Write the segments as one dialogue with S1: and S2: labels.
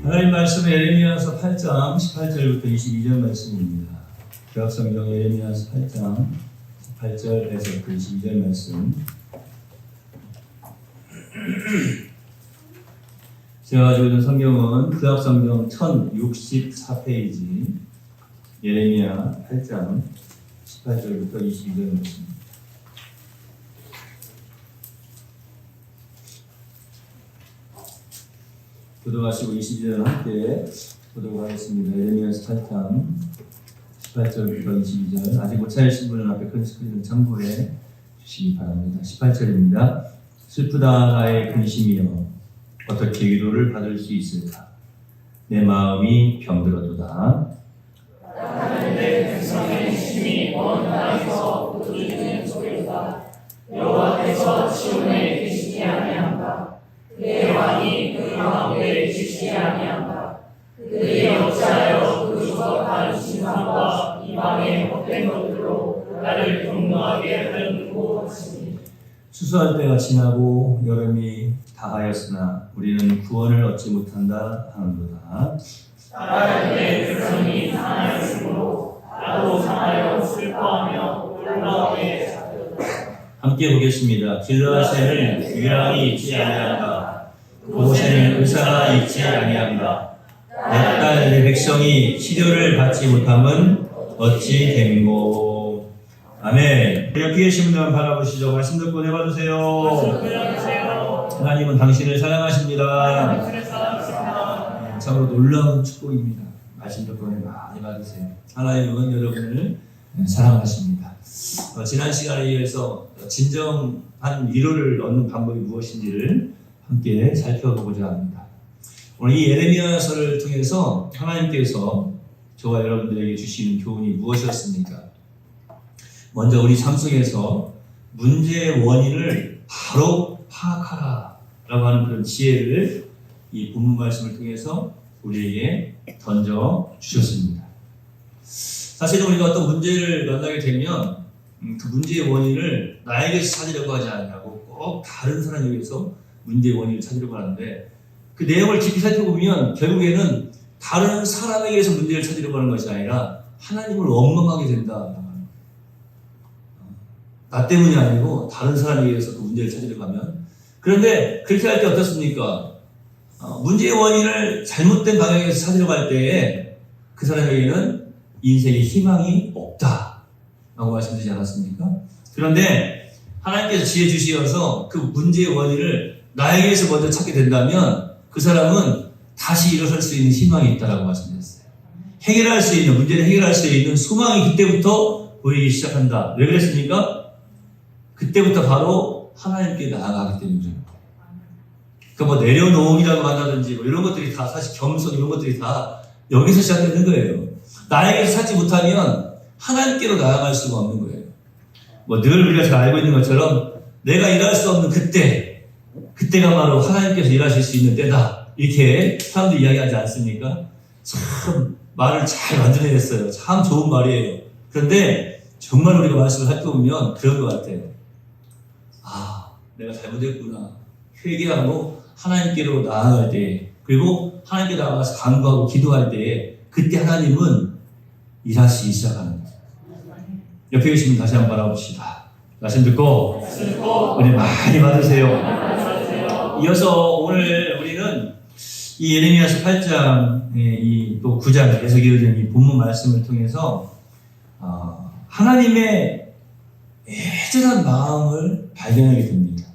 S1: 하나님 말씀은 예레미야서 8장 18절부터 22절 말씀입니다. 구약성경 예레미야서 8장 18절에서부터 22절 말씀. 제가 가지고 있는 성경은 구약성경 1064페이지 예레미야 8장 18절부터 22절 말씀입니다. 교도하시고 22절을 함께 보도록 하겠습니다. 예레미야서 8장 18절부터 22절. 아직 못 찾으신 분은 앞에 큰 스크린을 참고해 주시기 바랍니다. 18절입니다. 슬프다 나의 근심이여 어떻게 위로를 받을 수 있을까? 내 마음이 병들어도다.
S2: 나는 내 근성의 힘이 먼 땅에서 부르짖는 소리로다. 여호와께서 시온에 계시지 아니한가? 내 왕이 그 가운데 계시지 아니한가? 그들이 어찌하여 그 조각한 신상과 이방의 헛된 것들로 나를 분노하게 하려고 하시니.
S1: 추수할 때가 지나고 여름이 다하였으나 우리는 구원을 얻지 못한다 하는도다.
S2: 나라는 내 근성이 상하였으므로 나도 상하여 슬퍼하며 올라오게 잡혔다.
S1: 함께 보겠습니다. 길르앗에는 유랑이 있지 아니한가? 그곳에는 의사가 있지 아니한가? 내 딸 내 백성이 치료를 받지 못함은 어찌 됨고. 아멘. 옆에 계신 분들 바라보시죠. 말씀 듣고 내봐주세요. 하나님은 당신을 사랑하십니다. 참으로 놀라운 축복입니다. 말씀 듣고 많이 받으세요. 하나님은 여러분을 사랑하십니다. 지난 시간에 이어서 진정한 위로를 얻는 방법이 무엇인지를 함께 살펴보고자 합니다. 오늘 이 예레미야서를 통해서 하나님께서 저와 여러분들에게 주시는 교훈이 무엇이었습니까? 먼저 우리 삶 속에서 문제의 원인을 바로 파악하라 라고 하는 그런 지혜를 이 본문 말씀을 통해서 우리에게 던져 주셨습니다. 사실은 우리가 어떤 문제를 만나게 되면 그 문제의 원인을 나에게서 찾으려고 하지 않냐고 꼭 다른 사람에게서 문제의 원인을 찾으려고 하는데, 그 내용을 깊이 살펴보면 결국에는 다른 사람에게서 문제를 찾으려고 하는 것이 아니라 하나님을 원망하게 된다. 나 때문이 아니고 다른 사람에게서 그 문제를 찾으려고 하면. 그런데 그렇게 할 때 어떻습니까? 문제의 원인을 잘못된 방향에서 찾으려고 할 때에 그 사람에게는 인생에 희망이 없다 라고 말씀드리지 않았습니까? 그런데 하나님께서 지혜 주시어서 그 문제의 원인을 나에게서 먼저 찾게 된다면 그 사람은 다시 일어설 수 있는 희망이 있다라고 말씀드렸어요. 해결할 수 있는, 문제를 해결할 수 있는 소망이 그때부터 보이기 시작한다. 왜 그랬습니까? 그때부터 바로 하나님께 나아가기 때문이죠. 그러니까 뭐 내려놓음이라고 한다든지 뭐 이런 것들이 다 사실 겸손 이런 것들이 다 여기서 시작되는 거예요. 나에게서 찾지 못하면 하나님께로 나아갈 수가 없는 거예요. 뭐 늘 우리가 잘 알고 있는 것처럼 내가 일할 수 없는 그때가 바로 하나님께서 일하실 수 있는 때다. 이렇게 사람들이 이야기하지 않습니까? 참 말을 잘 만들어냈어요. 참 좋은 말이에요. 그런데 정말 우리가 말씀을 살펴보면 그런 것 같아요. 아, 내가 잘못했구나. 회개하고 하나님께로 나아갈 때, 그리고 하나님께 나아가서 간구하고 기도할 때, 그때 하나님은 일하시기 시작하는 거예요. 옆에 계시면 다시 한번 바라봅시다. 말씀 듣고 은혜 많이 받으세요. 이어서 오늘 우리는 이 예레미야서 8장, 또 9장 계속 이어진 이 본문 말씀을 통해서 하나님의 애절한 마음을 발견하게 됩니다.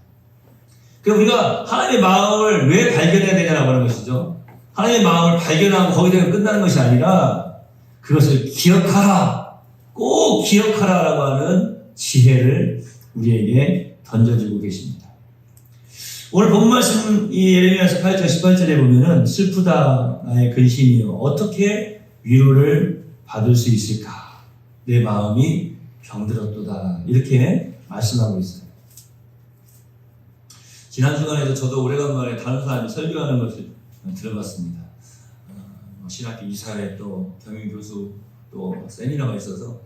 S1: 그럼 우리가 하나님의 마음을 왜 발견해야 되냐라고 하는 것이죠. 하나님의 마음을 발견하고 거기서 끝나는 것이 아니라 그것을 기억하라, 꼭 기억하라라고 하는 지혜를 우리에게 던져주고 계십니다. 오늘 본 말씀 이 예레미야서 8장 18절에 보면은 슬프다 나의 근심이여 어떻게 위로를 받을 수 있을까? 내 마음이 병들었도다. 이렇게 말씀하고 있어요. 지난 주간에도 저도 오래간만에 다른 사람이 설교하는 것을 들어봤습니다. 신학교 이사회 또 경영교수 또 세미나가 있어서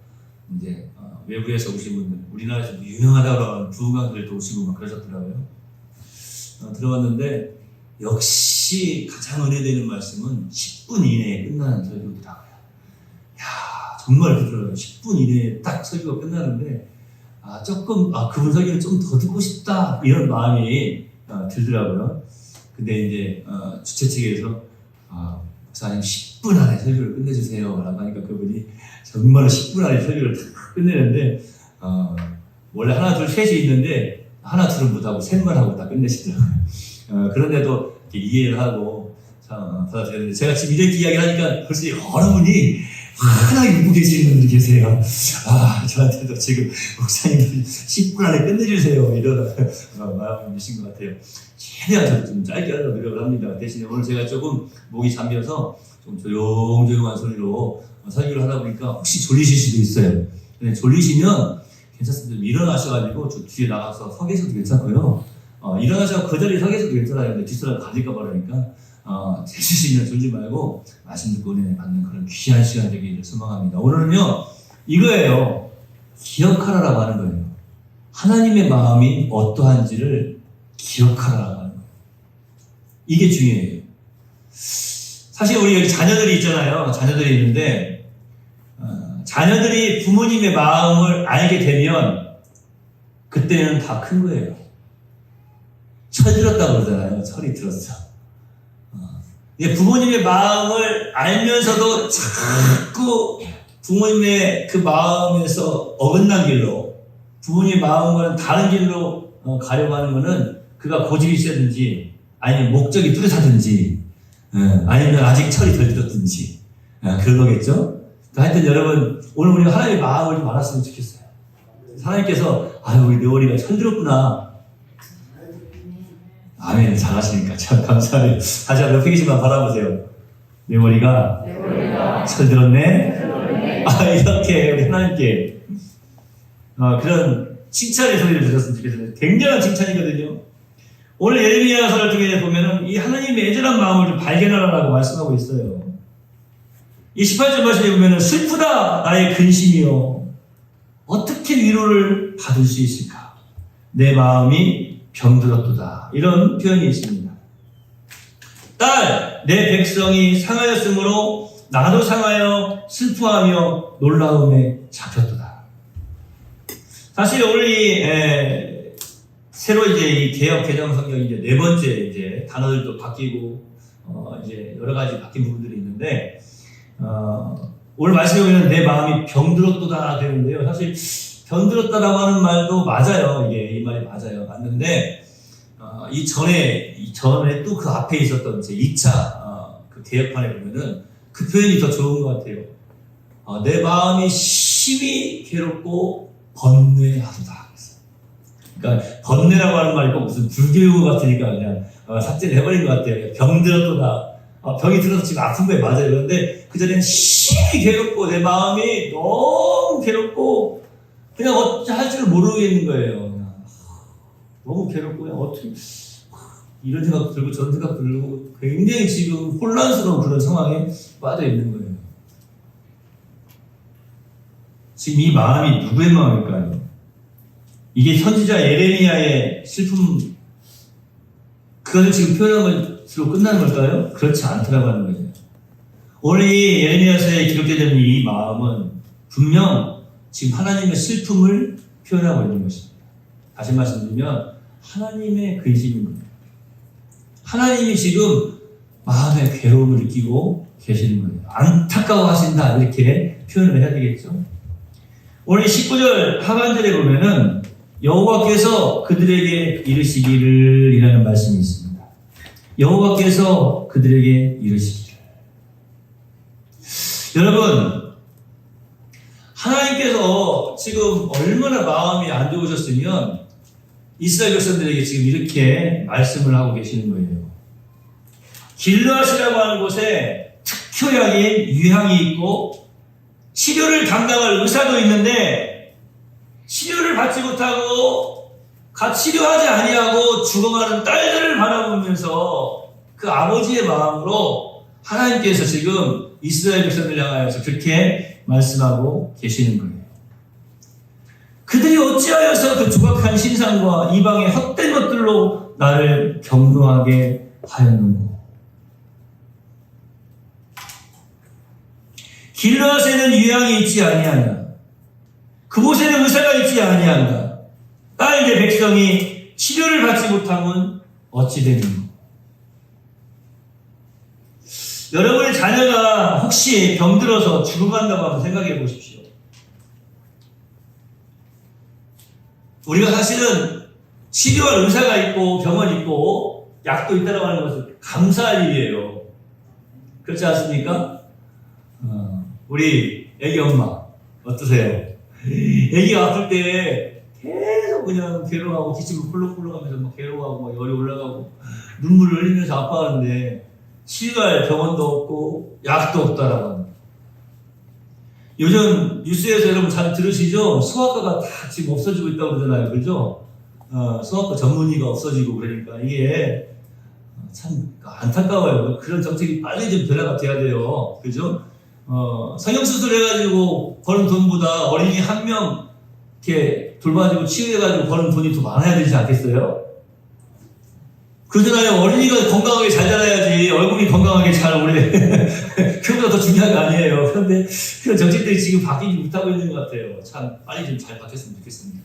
S1: 이제 외부에서 오신 분들, 우리나라에서 유명하다고 하는 부강들도 오시고 막 그러셨더라고요. 들어봤는데 역시 역시 가장 은혜되는 말씀은 10분 이내에 끝나는 설교더라고요. 야, 정말 그렇더라고요. 10분 이내에 딱 설교가 끝나는데 그분 설교를 좀 더 듣고 싶다 이런 마음이 들더라고요. 근데 이제 주최 측에서 목사님 10분 안에 설교를 끝내주세요 라고 하니까 그분이 정말 10분 안에 설교를 다 끝내는데 원래 하나 둘 셋이 있는데 하나 둘은 못하고 셋만 하고 다 끝내시더라고요. 그런데도 이해를 하고 받아들였는데 제가 지금 이렇게 이야기를 하니까 벌써 여러분이 환하게 웃고 계시는 분들이 계세요. 저한테도 지금 목사님 10분 안에 끝내주세요 이런 마음이신 것 같아요. 최대한 저도 좀 짧게 하려고 노력을 합니다. 대신에 오늘 제가 조금 목이 잠겨서 좀 조용조용한 소리로 설교를 하다 보니까 혹시 졸리실 수도 있어요. 근데 졸리시면 괜찮습니다. 좀 일어나셔가지고 저 뒤에 나가서 서 계셔도 괜찮고요. 일어나셔서 그 자리에 서 계셔도 괜찮아요. 근데 뒷사람 가질까 봐 그러니까 드실 수 있는 졸지 말고 말씀 듣고 은혜 받는 그런 귀한 시간 되기를 소망합니다. 오늘은요 이거예요. 기억하라라고 하는 거예요. 하나님의 마음이 어떠한지를 기억하라라고 하는 거예요. 이게 중요해요. 사실 우리 여기 자녀들이 있잖아요. 자녀들이 있는데 자녀들이 부모님의 마음을 알게 되면 그때는 다 큰 거예요. 철 들었다고 그러잖아요. 철이 들었어. 부모님의 마음을 알면서도 자꾸 부모님의 그 마음에서 어긋난 길로 부모님의 마음과는 다른 길로 가려고 하는 것은 그가 고집이 세든지 아니면 목적이 뚜렷하든지 아니면 아직 철이 덜 들었든지 그런 거겠죠. 하여튼 여러분 오늘 우리가 하나님의 마음을 좀 알았으면 좋겠어요. 하나님께서 우리 네오리가 철 들었구나. 아멘. 잘하시니까 참 감사해요. 다시 한번 옆에 계시만 바라보세요. 내 머리가 철 들었네. 이렇게 우리 하나님께 그런 칭찬의 소리를 들었으면 좋겠어요. 굉장한 칭찬이거든요. 오늘 예레미야서를 통해 보면은 이 하나님의 애절한 마음을 좀 발견하라고 말씀하고 있어요. 이 18절 말씀에 보면은 슬프다 나의 근심이요 어떻게 위로를 받을 수 있을까? 내 마음이 병들었도다. 이런 표현이 있습니다. 딸, 내 백성이 상하였으므로 나도 상하여 슬퍼하며 놀라움에 잡혔도다. 사실 오늘 새로 이 개혁 개정 성경 네 번째 단어들도 바뀌고 이제 여러 가지 바뀐 부분들이 있는데 오늘 말씀에 보면 내 마음이 병들었도다 되는데요. 사실 병들었다라고 하는 말도 맞아요. 이 말이 맞아요. 맞는데, 이전에 또 그 앞에 있었던 2차, 그 개혁판에 보면은 그 표현이 더 좋은 것 같아요. 내 마음이 심히 괴롭고 번뇌하도다. 그러니까, 번뇌라고 하는 말이 꼭 무슨 불교용 같으니까 그냥 삭제를 해버린 것 같아요. 병들었도다. 병이 들어서 지금 아픈 거에 맞아요. 그런데 그 전에는 심히 괴롭고 내 마음이 너무 괴롭고 그냥 어찌 할 줄을 모르겠는 거예요. 그냥. 너무 괴롭고 그냥 어떻게 이런 생각 들고 저런 생각 들고 굉장히 지금 혼란스러운 그런 상황에 빠져 있는 거예요. 지금 이 마음이 누구의 마음일까요? 이게 선지자 예레미야의 슬픔 그것을 지금 표현한 것으로 끝나는 걸까요? 그렇지 않더라고 하는 거죠. 오늘 이 예레미야서에 기록되어 있는 이 마음은 분명 지금 하나님의 슬픔을 표현하고 있는 것입니다. 다시 말씀드리면 하나님의 근심인 겁니다. 하나님이 지금 마음의 괴로움을 느끼고 계시는 거예요. 안타까워하신다 이렇게 표현을 해야 되겠죠. 오늘 19절 하반절에 보면은 여호와께서 그들에게 이르시기를 이라는 말씀이 있습니다. 여호와께서 그들에게 이르시기를. 여러분 하나님께서 지금 얼마나 마음이 안 좋으셨으면 이스라엘 백성들에게 지금 이렇게 말씀을 하고 계시는 거예요. 길르앗이라고 하는 곳에 특효약인 유향이 있고 치료를 담당할 의사도 있는데 치료를 받지 못하고 치료하지 아니하고 죽어가는 딸들을 바라보면서 그 아버지의 마음으로 하나님께서 지금 이스라엘 백성들 향하여서 그렇게 말씀하고 계시는 거예요. 그들이 어찌하여서 그 조각한 신상과 이방의 헛된 것들로 나를 경동하게 하였는고. 길라앗에는 유양이 있지 아니하냐. 그곳에는 의사가 있지 아니한가. 나의 내 백성이 치료를 받지 못하면 어찌 되는가. 여러분의 자녀가 혹시 병들어서 죽어간다고 한번 생각해 보십시오. 우리가 사실은 치료할 의사가 있고 병원이 있고 약도 있다고 하는 것은 감사할 일이에요. 그렇지 않습니까? 우리 애기 엄마 어떠세요? 애기가 아플 때 계속 그냥 괴로워하고 기침을 콜록콜록 하면서 막 괴로워하고 막 열이 올라가고 눈물을 흘리면서 아파하는데 치료할 병원도 없고 약도 없다라고 합니다. 요즘 뉴스에서 여러분 잘 들으시죠? 소아과가 다 지금 없어지고 있다고 그러잖아요. 그죠? 소아과 전문의가 없어지고 그러니까 이게 참 안타까워요. 그런 정책이 빨리 좀 변화가 돼야 돼요. 그죠? 성형수술 해가지고 버는 돈보다 어린이 한 명 이렇게 돌봐주고 치유해가지고 버는 돈이 더 많아야 되지 않겠어요? 그러잖아요. 어린이가 건강하게 잘 자라야지 얼굴이 건강하게 잘 오래 그거보다 더 중요한 거 아니에요. 그런데 그런 정책들이 지금 바뀌지 못하고 있는 것 같아요. 참 빨리 좀 잘 바뀌었으면 좋겠습니다.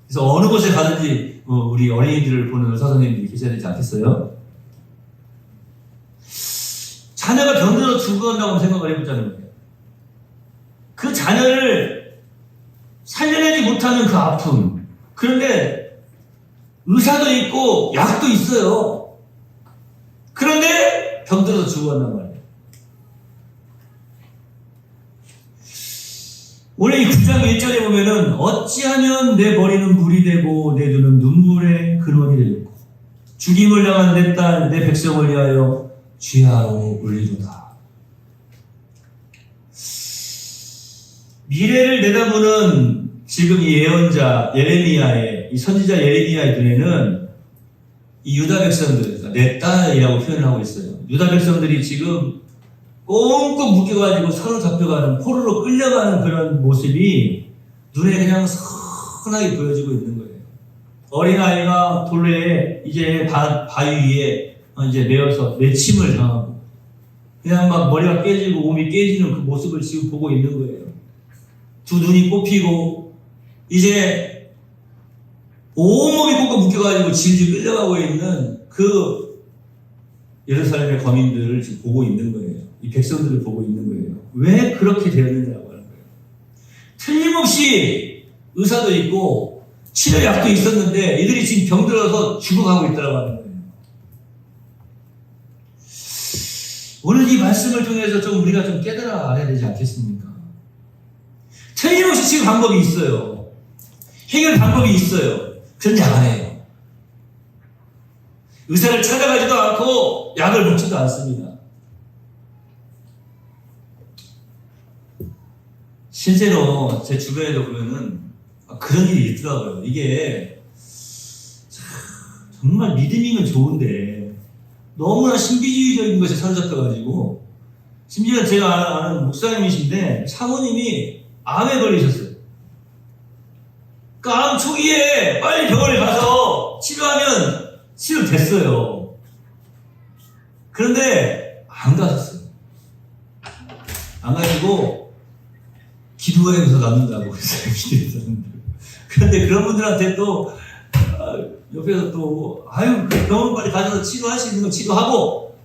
S1: 그래서 어느 곳에 가든지 우리 어린이들을 보는 의사 선생님들이 계셔야 되지 않겠어요? 자녀가 병들어 죽어간다고 생각을 해보자는 거예요. 그 자녀를 살려내지 못하는 그 아픔. 그런데 의사도 있고 약도 있어요. 그런데 병들어서 죽어간단 말이에요. 오늘 이 9장 1절에 보면은 어찌하면 내 머리는 물이 되고 내 눈은 눈물의 근원이 되겠고 죽임을 당한 내 딸 내 백성을 위하여 죄하로 울리도다. 미래를 내다보는 지금 이 예언자 예레미야의 이 선지자 예레미야의 눈에는 이 유다 백성들, 그러니까 내 딸이라고 표현을 하고 있어요. 유다 백성들이 지금 꽁꽁 묶여가지고 서로 잡혀가는, 포로로 끌려가는 그런 모습이 눈에 그냥 선하게 보여지고 있는 거예요. 어린아이가 돌에 이제 바위 위에 이제 매어서 매침을 당하고 그냥 막 머리가 깨지고 몸이 깨지는 그 모습을 지금 보고 있는 거예요. 두 눈이 뽑히고 이제 온몸이 꽁꽁 묶여가지고 질질 끌려가고 있는 그 예루살렘의 거민들을 지금 보고 있는 거예요. 이 백성들을 보고 있는 거예요. 왜 그렇게 되었느냐고 하는 거예요. 틀림없이 의사도 있고 치료약도 있었는데 이들이 지금 병들어서 죽어가고 있다고 하는 거예요. 오늘 이 말씀을 통해서 좀 우리가 좀 깨달아 알아야 되지 않겠습니까? 틀림없이 지금 방법이 있어요. 해결 방법이 있어요. 그런데 안 해요. 의사를 찾아가지도 않고 약을 먹지도 않습니다. 실제로 제 주변에도 보면은 그런 일이 있더라고요. 이게 정말 믿음이면 좋은데 너무나 신비주의적인 것에 사로잡혀가지고 심지어 제가 아는 목사님이신데 사모님이 암에 걸리셨어요. 그 암 초기에 빨리 병원에 가서 치료하면 치료됐어요. 그런데 안 가셨어요. 안 가시고 기도해서 남는다고 했어요. 기도해서. 그런데 그런 분들한테 또 옆에서 또 아유 병원 빨리 가셔서 치료할 수 있는 건 치료하고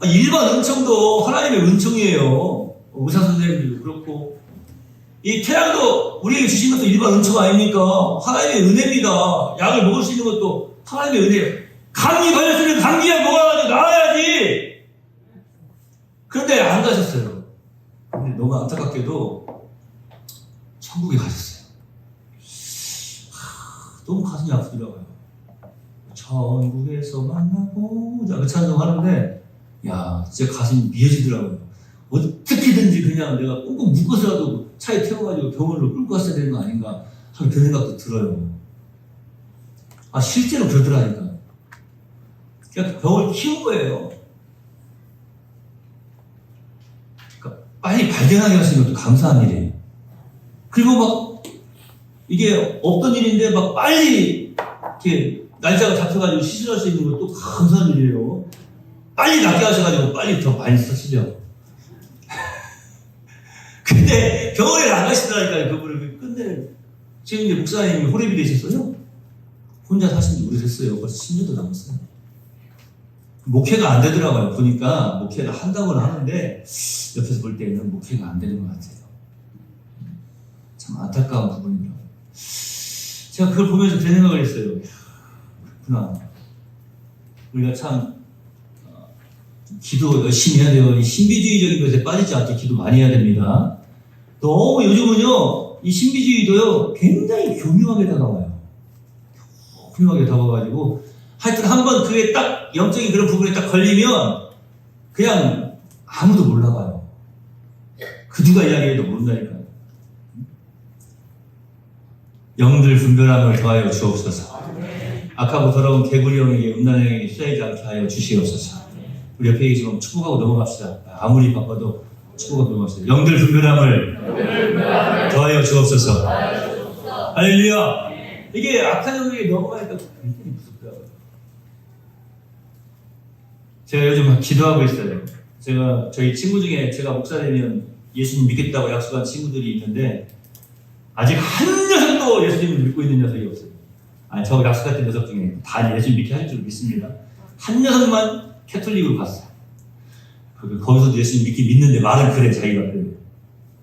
S1: 일반 은총도 하나님의 은총이에요. 의사 선생님들도 그렇고 이 태양도 우리에게 주신 것도 일반 은총 아닙니까? 하나님의 은혜입니다. 약을 먹을 수 있는 것도 하나님의 은혜예요. 감기 걸렸으면 감기약 먹어가지고 나아야지. 그런데 안 가셨어요. 근데 너무 안타깝게도 천국에 가셨어요. 너무 가슴이 아프더라고요. 천국에서 만나보자 그 찬송 하는데 야 진짜 가슴이 미어지더라고요. 어떻게든지 그냥 내가 꽁꽁 묶어서라도 차에 태워가지고 병원으로 끌고 갔어야 되는 거 아닌가 하는 그런 생각도 들어요. 아 실제로 그러더라니까. 그냥 병을 키운 거예요. 그러니까 빨리 발견하게 하시는 것도 감사한 일이에요. 그리고 막 이게 없던 일인데 막 빨리 이렇게 날짜가 잡혀가지고 시술할 수 있는 것도 감사한 일이에요. 빨리 낫게 하셔가지고 빨리 더 많이 쓰시죠. 대단하니까 그분을 끝내. 지금 이제 목사님이 호랩이 되셨어요? 혼자 사신 지 오래됐어요. 벌써 10년도 넘었어요. 목회가 안 되더라고요. 보니까 목회를 한다고는 하는데 옆에서 볼 때는 목회가 안 되는 것 같아요. 참 안타까운 부분이더라고요. 제가 그걸 보면서 제 생각을 했어요. 그렇구나. 우리가 참 기도 열심히 해야 돼요. 이 신비주의적인 것에 빠지지 않게 기도 많이 해야 됩니다. 너무 요즘은요, 이 신비주의도요, 굉장히 교묘하게 다가와요. 교묘하게 다가와가지고, 하여튼 한번 그게 딱, 영적인 그런 부분에 딱 걸리면, 그냥 아무도 몰라봐요. 그 누가 이야기해도 모른다니까요. 영들 분별함을 더하여 주옵소서. 악하고 더러운 개구리 영에게 음란한 영에게 휘둘리지 않게 하여 주시옵소서. 우리 옆에 계시면 축복하고 넘어갑시다. 아무리 바빠도 축복하고 넘어갑시다. 영들 분별함을 더하여 주옵소서. 할렐루야. 이게 악한 영에게 넘어가니까 굉장히 무섭더라고요. 제가 요즘 기도하고 있어요. 저희 친구 중에 제가 목사 되면 예수님 믿겠다고 약속한 친구들이 있는데 아직 한 녀석도 예수님을 믿고 있는 녀석이 없어요. 아니, 저 약속했던 녀석 중에 다 예수님 믿게 할 줄 믿습니다. 한 녀석만 캐톨릭으로 갔어요. 거기서도 예수님 믿는데 말은 그래, 자기가 그래.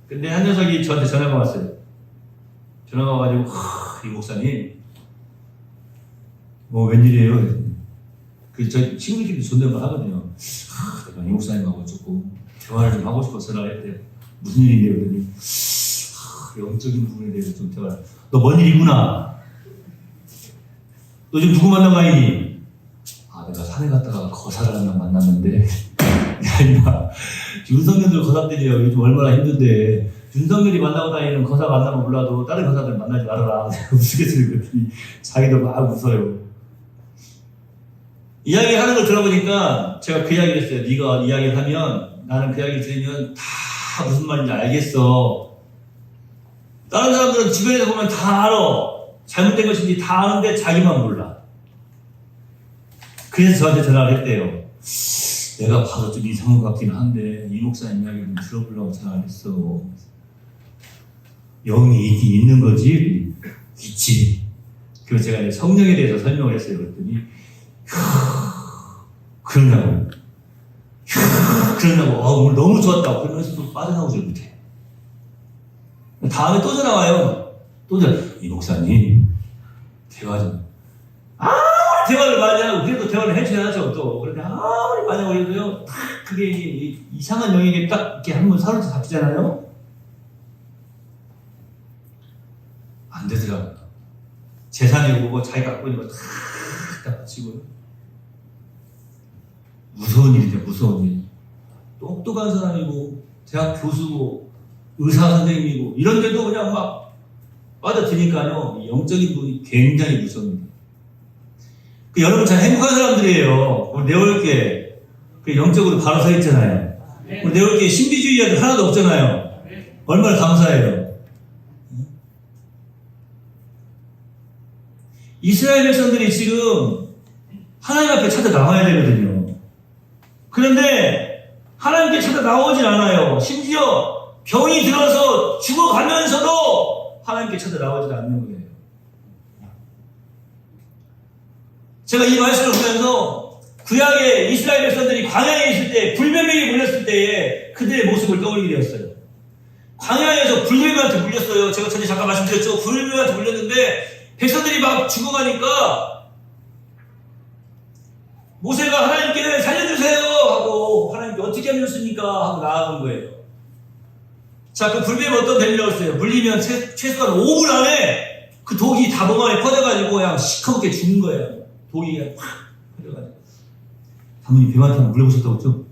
S1: 근데 한 녀석이 저한테 전화가 왔어요. 전화가 와가지고, 이 목사님, 웬일이에요? 저희 친구들끼리 존댓말 하거든요. 내가 이 목사님하고 조금 대화를 좀 하고 싶어서 전화했대. 무슨 일인데요? 그랬더니, 영적인 부분에 대해서 좀 대화를. 너 뭔 일이구나. 너 지금 누구 만난 거 아니니? 내가 산에 갔다가 거사를 한 명 만났는데, 야, 임마, 윤석열들 거사들이요. 요즘 얼마나 힘든데, 윤석열이 만나고 다니는 거사 만나면 몰라도 다른 거사들 만나지 말아라. 무시겠어요. 그랬더니 자기도 막 웃어요. 이야기 하는 걸 들어보니까 제가 그 이야기를 했어요. 네가 이야기를 하면 나는 그 이야기를 들으면 다 무슨 말인지 알겠어. 다른 사람들은 주변에서 보면 다 알아. 잘못된 것인지 다 아는데 자기만 몰라. 그래서 저한테 전화를 했대요. 내가 봐도 좀 이상한 것 같긴 한데 이 목사님 이야기 좀 들어보려고 전화를 했어. 영이 있는 거지? 있지. 그래서 제가 이제 성령에 대해서 설명을 했어요. 그랬더니 그러냐고. 오늘 너무 좋았다고. 그러면서 또 빠져나오지 못해. 다음에 또 전화 와요. 이 목사님 대화 좀. 아무리 대화를 많이 하고 그래도 대화를 해줘야죠. 또 그런데 아무리 많이 하고 그래도요, 딱 그게 이상한 영에게 딱 이렇게 한번 사로잡 잡히잖아요. 안 되더라고요. 재산이 오고 자기가 갖고 있는 거 다 바치고요. 무서운 일이죠. 무서운 일. 똑똑한 사람이고 대학 교수고 의사 선생님이고 이런데도 그냥 막 빠져드니까요. 영적인 부분이 굉장히 무섭습니다. 여러분 잘 행복한 사람들이에요. 우리 내올게 영적으로 바로 서 있잖아요. 우리 내올게 신비주의자들 하나도 없잖아요. 얼마나 감사해요. 이스라엘 백성들이 지금 하나님 앞에 찾아 나와야 되거든요. 그런데 하나님께 찾아 나오진 않아요. 심지어 병이 들어서 죽어가면서도 하나님께 찾아 나오지 않는 거예요. 제가 이 말씀을 보면서 구약의 이스라엘 백성들이 광야에 있을 때 불뱀에게 물렸을 때에 그들의 모습을 떠올리게 되었어요. 광야에서 불뱀한테 물렸어요. 제가 전에 잠깐 말씀드렸죠. 불뱀한테 물렸는데 백성들이 막 죽어가니까 모세가 하나님께 살려주세요 하고 하나님께 어떻게 하면 좋습니까? 하고 나아간 거예요. 자, 그 불뱀이 어떤 뱀이라고 했어요? 물리면 최소한 5분 안에 그 독이 다 몸 안에 퍼져가지고 그냥 시커멓게 죽는 거예요. 독이 확 퍼져가지고. 사모님 뱀한테 한번 물려보셨다고 했죠?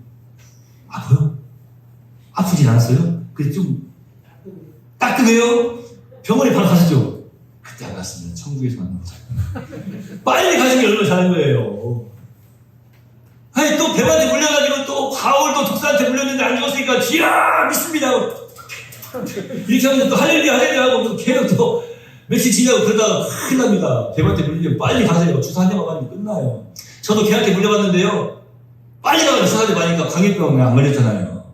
S1: 아파요? 아프진 않았어요? 그게 좀 따끔해요? 병원에 바로 가시죠. 그때 안 갔습니다. 천국에서 만나보자. 빨리 가시는 게 얼마나 잘한 거예요. 아니, 또 뱀한테 물려가지고 또 바울 또 독사한테 물렸는데 안 죽었으니까 이야 믿습니다. 이렇게 하면 또 할렐루야 하고 또 계속 또 며칠 지나고 그러다가 큰일 납니다. 뱀한테 물리면 빨리 가세요. 주사 한 대만 맞으면 끝나요. 저도 걔한테 물려봤는데요. 빨리 가서 주사 한 대 맞으니까 광역병에 안 걸렸잖아요.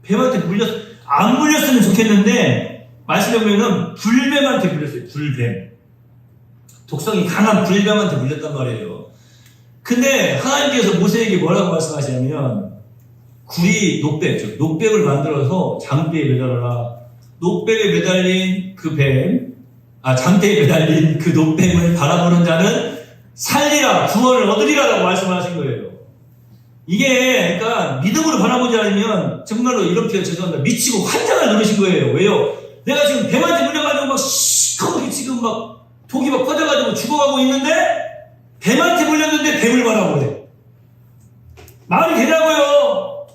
S1: 이게 뱀한테 안 물렸으면 좋겠는데, 말씀해 보면은 불뱀한테 물렸어요. 불뱀. 독성이 강한 불뱀한테 물렸단 말이에요. 근데 하나님께서 모세에게 뭐라고 말씀하시냐면, 녹뱀, 녹뱀을 만들어서 장대에 매달아라. 녹뱀에 매달린 그 뱀, 장대에 매달린 그 녹뱀을 바라보는 자는 살리라, 구원을 얻으리라라고 말씀하신 거예요. 이게, 그러니까, 믿음으로 바라보지 않으면, 정말로 이런 표현 죄송합니다. 미치고 환장을 누르신 거예요. 왜요? 내가 지금 뱀한테 물려가지고 막 시커멓게 지금 막 독이 막 퍼져가지고 죽어가고 있는데, 뱀한테 물렸는데 뱀을 바라보래. 말이 되냐고요?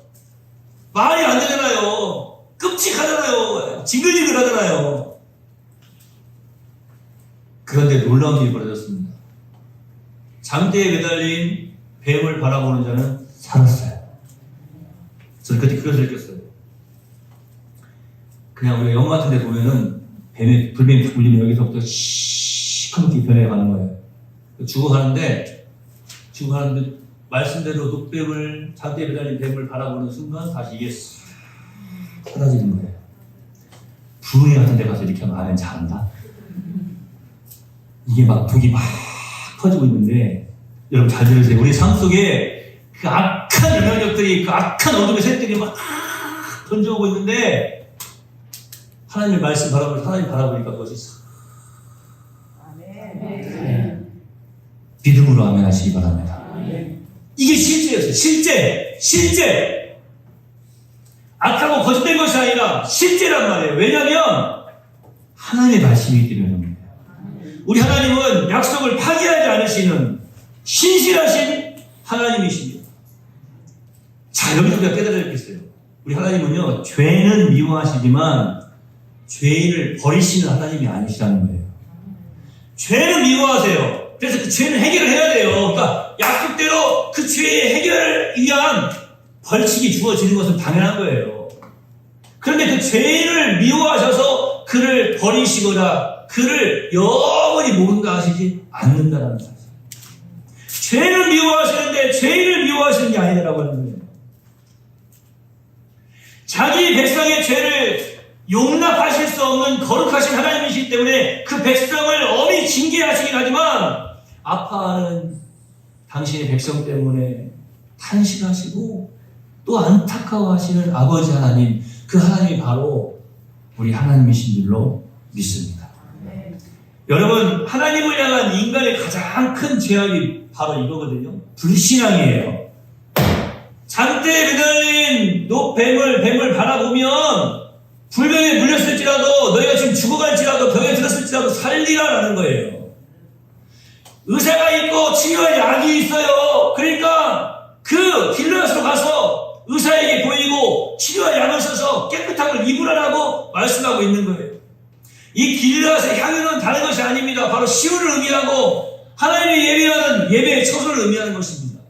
S1: 말이 안 되잖아요. 끔찍하잖아요. 징글징글 하잖아요. 그런데 놀라운 일이 벌어졌습니다. 장대에 매달린 뱀을 바라보는 자는 살았어요. 저는 그때 그것을 느꼈어요. 그냥 우리가 영화 같은 데 보면은 불뱀이 물리면 여기서부터 시커멓게 변해가는 거예요. 죽어가는데 말씀대로 녹뱀을, 장대에 매달린 뱀을 바라보는 순간 다시 이게 사라지는 거예요. 부흥회 같은 데 가서 이렇게 하면 아멘 잘한다. 이게 막 독이 막 퍼지고 있는데, 여러분 잘 들으세요. 우리 삶 속에 그 악한 영향력들이, 그 악한 어둠의 새들이 막 던져오고 있는데, 하나님의 말씀 하나님 바라보니까 그것이 믿음으로 아멘 하시기 바랍니다. 이게 실제였어요. 실제. 악하고 거짓된 것이 아니라 실제란 말이에요. 왜냐하면 하나님의 말씀이기 때문입니다. 우리 하나님은 약속을 파기하지 않으시는 신실하신 하나님이십니다. 자, 여기서 우리가 깨달아야 겠어요. 우리 하나님은요, 죄는 미워하시지만 죄인을 버리시는 하나님이 아니시라는 거예요. 죄는 미워하세요. 그래서 그 죄는 해결을 해야 돼요. 그러니까 약속대로 그 죄의 해결을 위한 벌칙이 주어지는 것은 당연한 거예요. 그런데 그 죄인을 미워하셔서 그를 버리시거나 그를 영원히 모른다 하시지 않는다라는 사실. 죄를 미워하시는데 죄인을 미워하시는 게 아니라고 하는 거예요. 자기 백성의 죄를 용납하실 수 없는 거룩하신 하나님이시기 때문에 그 백성을 엄히 징계하시긴 하지만 아파하는 당신의 백성 때문에 탄식하시고 또 안타까워하시는 아버지 하나님, 그 하나님이 바로 우리 하나님이신 줄로 믿습니다. 여러분, 하나님을 향한 인간의 가장 큰 죄악이 바로 이거거든요. 불신앙이에요. 장대에 매달린 뱀을 바라보면 불병에 물렸을지라도, 너희가 지금 죽어갈지라도, 병에 들었을지라도 살리라라는 거예요. 의사가 있고 치료할 약이 있어요. 그러니까 그 길르앗으로 가서 의사에게 보이고 치료할 약을 써서 깨끗한 걸 입으라라고 말씀하고 있는 거예요. 이 길르앗의 향유는 다른 것이 아닙니다. 바로 시온을 의미하고 하나님의 예배하는 예배의 처소를 의미하는 것입니다.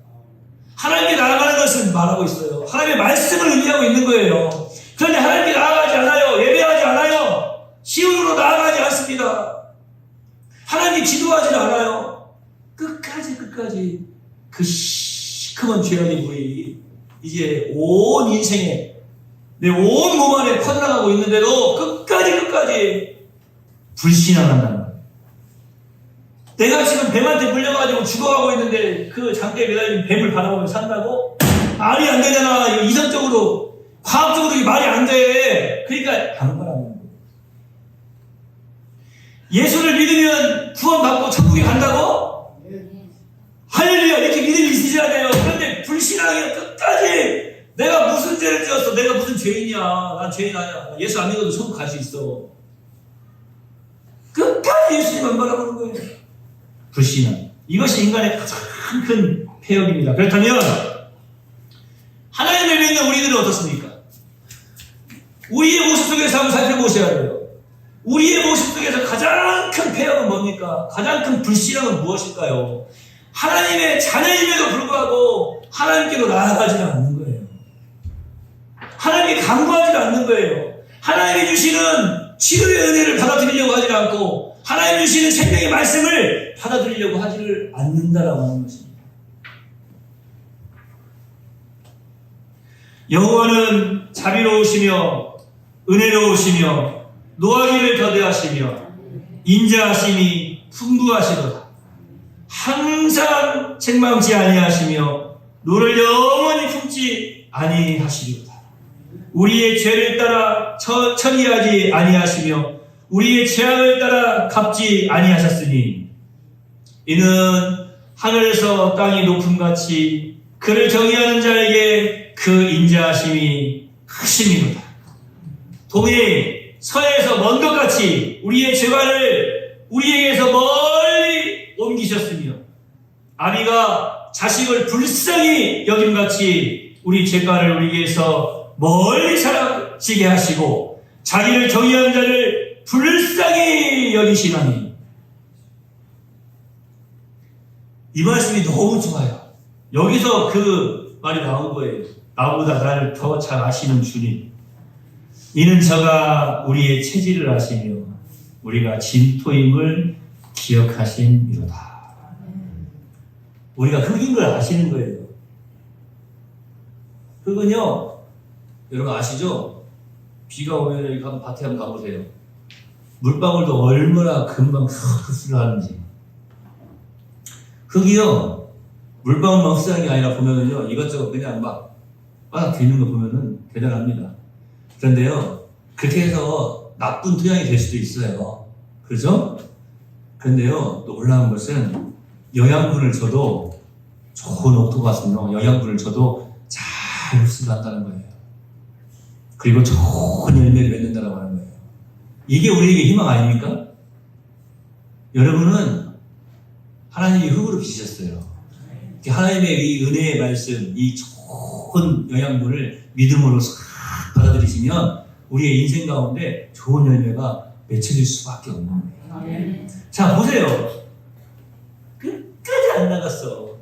S1: 하나님께 나아가는 것을 말하고 있어요. 하나님의 말씀을 의미하고 있는 거예요. 그런데 하나님께 나아가지 않아요. 예배하지 않아요. 시온으로 나아가지 않습니다. 하나님 기도하지 않아요. 끝까지 그 시커먼 죄악의 물이 이제 온 인생에, 내 온 몸 안에 퍼져나가고 있는데도 끝까지 불신앙한다는 거예요. 내가 지금 뱀한테 물려가지고 죽어가고 있는데 그 장대에 매달린 뱀을 바라보며 산다고? 말이 안 되잖아. 이거 이성적으로, 과학적으로 이게 말이 안 돼. 그러니까 안 바라보는 거예요. 예수를 믿으면 구원받고 천국에 간다고? 할렐루야, 이렇게 믿음이 있으셔야 돼요. 그런데 불신앙이요, 끝까지 내가 무슨 죄를 지었어? 내가 무슨 죄인이야? 난 죄인 아니야. 예수 안 믿어도 천국 갈 수 있어. 끝까지 예수님만 바라보는 거예요. 불신앙. 이것이 인간의 가장 큰 폐역입니다. 그렇다면 하나님을 믿는 우리들은 어떻습니까? 우리의 모습 속에서 한번 살펴보셔야 돼요. 우리의 모습 속에서 가장 큰 폐역은 뭡니까? 가장 큰 불신앙은 무엇일까요? 하나님의 자녀임에도 불구하고 하나님께로 나아가지 않는 거예요. 하나님께 간구하지 않는 거예요. 하나님이 주시는 치료의 은혜를 받아들이려고 하지 않고 하나님이 주시는 생명의 말씀을 받아들이려고 하지를 않는다라고 하는 것입니다. 여호와는 자비로우시며 은혜로우시며 노하기를 더디하시며 인자하심이 풍부하시도다. 항상 책망치 아니하시며 노를 영원히 품지 아니하시리로다. 우리의 죄를 따라 처리하지 아니하시며 우리의 죄악을 따라 갚지 아니하셨으니 이는 하늘에서 땅이 높음같이 그를 정의하는 자에게 그 인자하심이 크심이로다. 동이 서해에서 먼 것 같이 우리의 죄관을 우리에게서 멀리 옮기셨으며 아비가 자식을 불쌍히 여김같이 우리 죄관을 우리에게서 멀리 사라지게 하시고 자기를 정의하는 자를 불쌍히 여기시나니. 이 말씀이 너무 좋아요. 여기서 그 말이 나온 거예요. 나보다 나를 더 잘 아시는 주님. 이는 저가 우리의 체질을 아시며 우리가 진토임을 기억하심이로다. 우리가 흙인 걸 아시는 거예요. 흙은요, 여러분 아시죠? 비가 오면 여기 가면 밭에 한번 가보세요. 물방울도 얼마나 금방 흡수를 하는지. 흙이요, 물방울만 흡수하는 게 아니라 보면은요, 이것저것 그냥 막 빨아들이는 거 보면은 대단합니다. 그런데요, 그렇게 해서 나쁜 토양이 될 수도 있어요. 그렇죠? 그런데요, 또 놀라운 것은 영양분을 줘도 좋은 옥토 같은요, 영양분을 줘도 잘 흡수를 한다는 거예요. 그리고 좋은 열매를 맺는다고 하는 거예요. 이게 우리에게 희망 아닙니까? 여러분은 하나님이 흙으로 빚으셨어요. 하나님의 이 은혜의 말씀, 이 좋은 영양분을 믿음으로 싹 받아들이시면 우리의 인생 가운데 좋은 열매가 맺혀질 수밖에 없는 거예요. 자, 보세요. 끝까지 안 나갔어.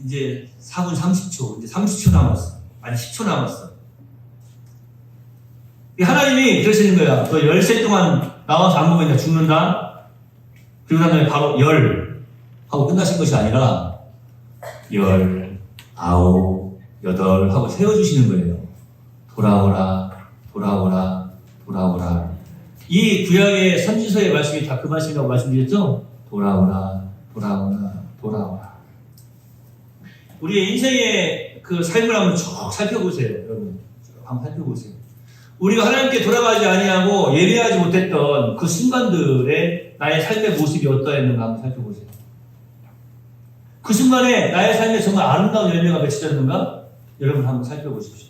S1: 이제 4분 30초, 이제 30초 남았어. 아니, 10초 남았어. 하나님이 그러시는 거야. 너 10세 동안 나와서 안 먹으면 죽는다? 그리고 난 다음에 바로 열 하고 끝나신 것이 아니라 10, 9, 8 하고 세워주시는 거예요. 돌아오라, 돌아오라, 돌아오라. 이 구약의 선지서의 말씀이 다 그 말씀이라고 말씀드렸죠? 돌아오라, 돌아오라, 돌아오라. 우리의 인생의 그 삶을 한번 쭉 살펴보세요. 여러분, 한번 살펴보세요. 우리가 하나님께 돌아가지 아니하고 예배하지 못했던 그 순간들의 나의 삶의 모습이 어떠했는가 한번 살펴보세요. 그 순간에 나의 삶에 정말 아름다운 열매가 맺혀졌는가? 여러분 한번 살펴보십시오.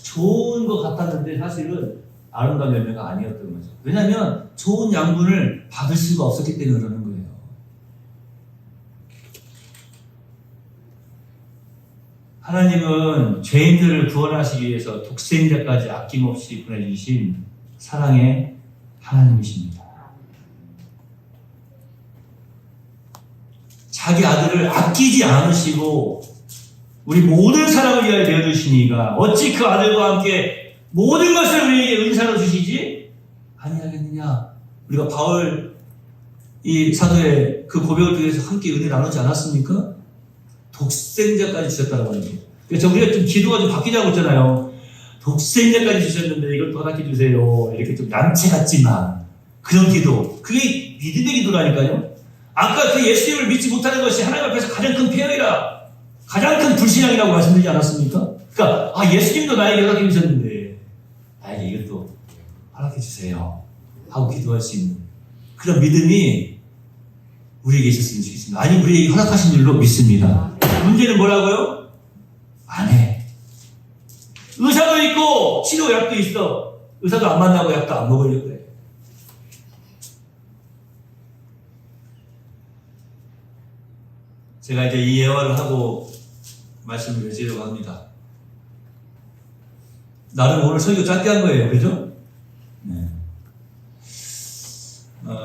S1: 좋은 것 같았는데 사실은 아름다운 열매가 아니었던 거죠. 왜냐하면 좋은 양분을 받을 수가 없었기 때문에 그러는 거예요. 하나님은 죄인들을 구원하시기 위해서 독생자까지 아낌없이 보내주신 사랑의 하나님이십니다. 자기 아들을 아끼지 않으시고 우리 모든 사람을 위하여 내어주시니가 어찌 그 아들과 함께 모든 것을 우리에게 은사로 주시지 아니하겠느냐. 우리가 바울 이 사도의 그 고백을 통해서 함께 은혜 나누지 않았습니까? 독생자까지 주셨다고 하는 거예요. 그래서 우리가 좀 기도가 좀 바뀌자고 했잖아요. 독생자까지 주셨는데 이것도 허락해 주세요. 이렇게 좀 얌체 같지만 그런 기도. 그게 믿음의 기도라니까요. 아까 그 예수님을 믿지 못하는 것이 하나님 앞에서 가장 큰 폐허이라, 가장 큰 불신앙이라고 말씀드리지 않았습니까? 그러니까 예수님도 나에게 허락해 주셨는데 나에게 이것도 허락해 주세요 하고 기도할 수 있는 그런 믿음이 우리에게 있었으면 좋겠습니다. 아니, 우리에게 허락하신 줄로 믿습니다. 문제는 뭐라고요? 안 해. 의사도 있고 치료약도 있어. 의사도 안 만나고 약도 안 먹으려고 그래. 제가 이제 이 예화를 하고 말씀을 맺으려고 합니다. 나름 오늘 설교 짧게 한 거예요. 그죠? 네.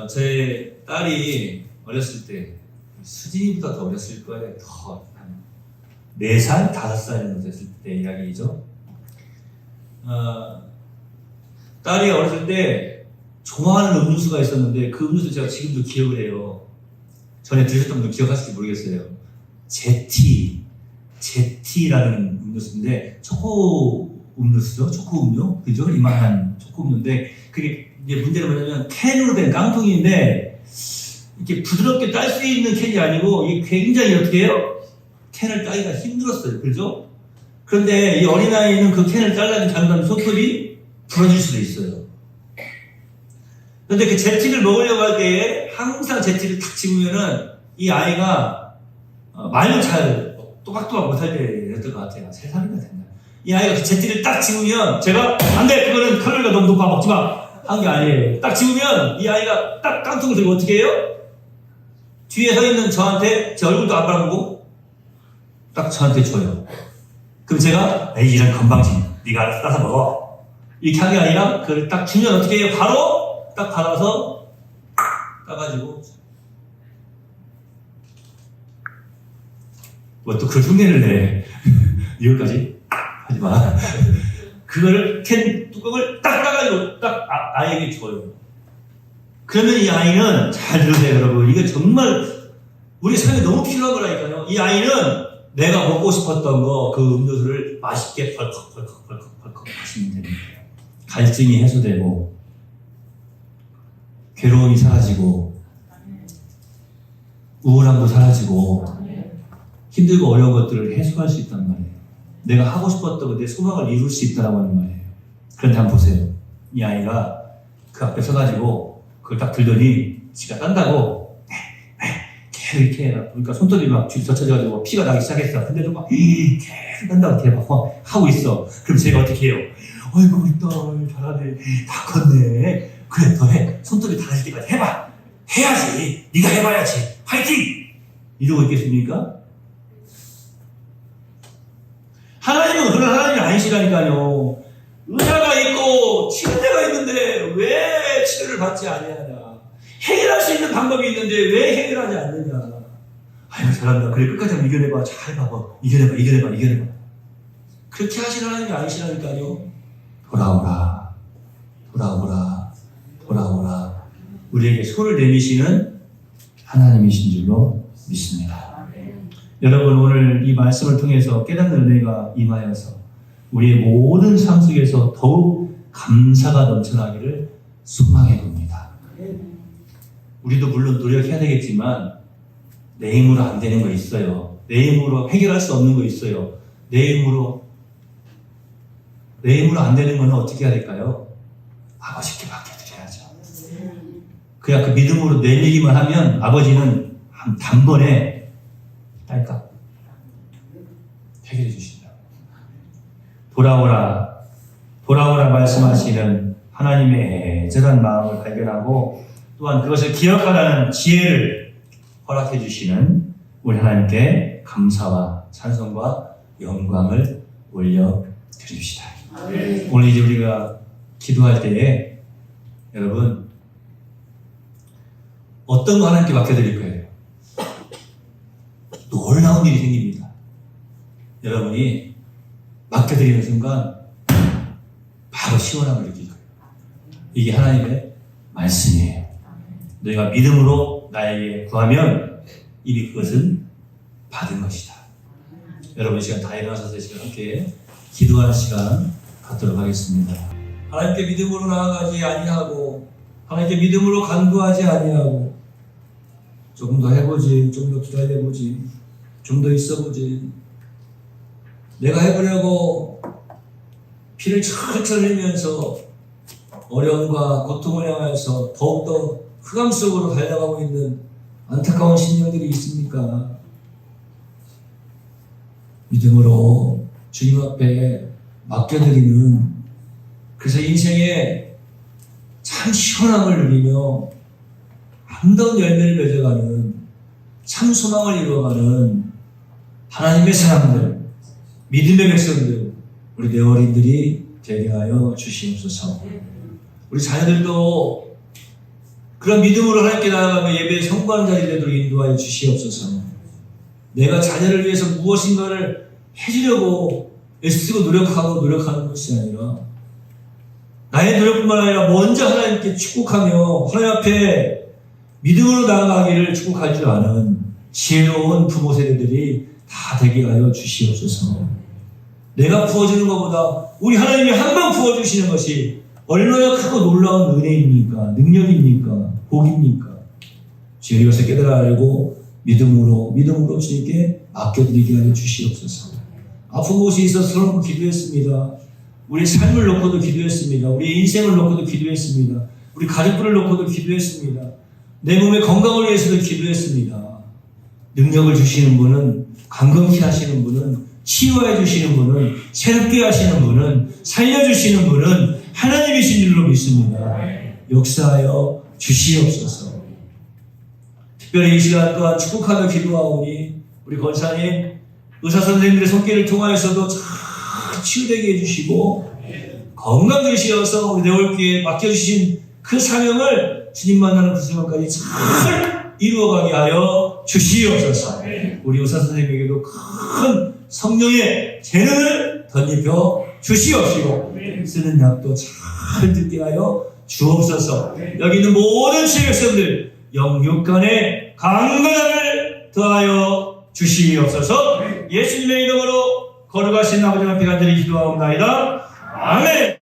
S1: 제 딸이 어렸을 때 수진이보다 더 어렸을 거예요. 더 한 4살, 5살 정도 됐을 때 이야기죠. 딸이 어렸을 때 좋아하는 음료수가 있었는데 그 음료수 제가 지금도 기억을 해요. 전에 들으셨던 분들 기억하실지 모르겠어요. 제티라는 음료수인데 초코 음료수죠. 초코 음료. 그죠? 이만한 초코 음료인데, 그게 이제 문제는 뭐냐면 캔으로 된 깡통인데, 이렇게 부드럽게 딸 수 있는 캔이 아니고, 이게 굉장히 어떻게 해요? 캔을 따기가 힘들었어요. 그죠? 그런데 이 어린아이는 그 캔을 잘라면 잘못하면 손톱이 부러질 수도 있어요. 그런데 그 제티를 먹으려고 할 때에 항상 제티를 탁 집으면은 이 아이가 말도 잘 또박또박 못할 때였던 것 같아요. 3살이나 됐나. 이 아이가 그 제티를 딱 집으면 제가 안 돼! 그거는 칼로리가 너무 높아 먹지 마! 한 게 아니에요. 딱 집으면 이 아이가 딱 깡통을 들고 어떻게 해요? 뒤에 서 있는 저한테 제 얼굴도 안 바라보고 딱 저한테 줘요. 그럼 제가 에이 이런 건방진 네가 따서 먹어 이렇게 한 게 아니라 그걸 딱 주면 어떻게 해요? 바로 딱 받아서 따가지고 뭐 또 그 흉내를 내 이거까지 하지마. 그거를 캔 뚜껑을 딱 따가지고 딱 아이에게 줘요. 그러면 이 아이는 잘 들으세요 여러분. 이게 정말 우리 삶에 너무 필요한 거라니까요. 이 아이는 내가 먹고 싶었던 거 그 음료수를 맛있게 벌컥 마시면 됩니다. 갈증이 해소되고 괴로움이 사라지고 우울함도 사라지고 힘들고 어려운 것들을 해소할 수 있단 말이에요. 내가 하고 싶었던 내 소망을 이룰 수 있다라고 하는 말이에요. 그런데 한번 보세요. 이 아이가 그 앞에 서가지고 그걸 딱 들더니 지가 딴다고 계속 이렇게 보니까 손톱이 막 젖혀져가지고 피가 나기 시작했어. 근데도 막 계속 딴다고 이렇게 막 하고 있어. 그럼 제가 어떻게 해요? 어이구 우리 딸 잘하네. 다 컸네. 그래 더 해. 손톱이 닳을 때까지 해봐. 해야지. 네가 해봐야지. 파이팅! 이러고 있겠습니까? 하나님은 그런 하나님이 아니시라니까요. 의사가 있고 치료제가 있는데 왜 치료를 받지 아니하냐. 해결할 수 있는 방법이 있는데 왜 해결하지 않느냐. 아이고 잘한다. 그래 끝까지 한번 이겨내봐. 잘 봐봐. 이겨내봐. 그렇게 하시는 하나님이 아니시라니까요. 돌아오라. 우리에게 손을 내미시는 하나님이신 줄로 믿습니다. 여러분 오늘 이 말씀을 통해서 깨닫는 은혜가 임하여서 우리의 모든 삶 속에서 더욱 감사가 넘쳐나기를 소망해 봅니다. 우리도 물론 노력해야 되겠지만 내 힘으로 안 되는 거 있어요. 내 힘으로 해결할 수 없는 거 있어요. 내 힘으로 안 되는 거는 어떻게 해야 될까요? 아버지께 맡겨드려야죠. 그냥 그 믿음으로 내리기만 하면 아버지는 한 단번에 딸깍 해결해 주신다. 돌아오라 말씀하시는 하나님의 애절한 마음을 발견하고 또한 그것을 기억하라는 지혜를 허락해 주시는 우리 하나님께 감사와 찬송과 영광을 올려드립시다. 오늘 이제 우리가 기도할 때에 여러분 어떤 거 하나님께 맡겨드릴 거예요? 놀라운 일이 생깁니다. 여러분이 맡겨드리는 순간 바로 시원함을 느낄 거예요. 이게 하나님의 말씀이에요. 너희가 믿음으로 나에게 구하면 이미 그것은 받은 것이다. 여러분 이 시간 다 일어나셔서 이 시간 함께 기도하는 시간 갖도록 하겠습니다. 하나님께 믿음으로 나아가지 아니하고 하나님께 믿음으로 간구하지 아니하고 조금 더 해보지, 좀 더 기다려보지, 좀 더 있어보지. 내가 해보려고 피를 철철 흘리면서 어려움과 고통을 향해서 더욱더 흑암 속으로 달려가고 있는 안타까운 심령들이 있습니까? 믿음으로 주님 앞에 맡겨드리는, 그래서 인생에 참 시원함을 누리며 아름다운 열매를 맺어가는, 참 소망을 이루어가는 하나님의 사람들, 믿음의 백성들, 우리 내 어린들이 되게 하여 주시옵소서. 우리 자녀들도 그런 믿음으로 하나님께 나아가며 예배에 성공하는 자리 되도록 인도하여 주시옵소서. 내가 자녀를 위해서 무엇인가를 해주려고 애쓰고 노력하는 것이 아니라 나의 노력뿐만 아니라 먼저 하나님께 축복하며 하나님 앞에 믿음으로 나아가기를 축복할 줄 아는 지혜로운 부모 세대들이 다 되게 하여 주시옵소서. 내가 부어주는 것보다 우리 하나님이 한 번 부어주시는 것이 얼마나 크고 놀라운 은혜입니까? 능력입니까? 복입니까? 주여 이것을 깨달아 알고 믿음으로 주님께 맡겨드리게 하여 주시옵소서. 아픈 곳이 있어서 놓고 기도했습니다. 우리 삶을 놓고도 기도했습니다. 우리 인생을 놓고도 기도했습니다. 우리 가족들을 놓고도 기도했습니다. 내 몸의 건강을 위해서도 기도했습니다. 능력을 주시는 분은, 강건케 하시는 분은, 치유해 주시는 분은, 새롭게 하시는 분은, 살려주시는 분은 하나님이신 줄로 믿습니다. 역사하여 주시옵소서. 특별히 이 시간 또한 축복하며 기도하오니 우리 권사님, 의사 선생님들의 손길을 통하여서도 잘 치유되게 해주시고 건강 되시어서 우리 내월기에 맡겨주신 그 사명을 주님 만나는 그 순간까지 잘 이루어가게 하여 주시옵소서. 우리 의사 선생님에게도 큰 성령의 재능을 덧입혀 주시옵시고 쓰는 약도 잘 듣게 하여 주옵소서. 여기 있는 모든 치유백성들 영육간에 강건함을 더하여 주시옵소서. 예수님의 이름으로 거룩하신 아버지 앞에 간절히 기도하옵나이다. 아멘.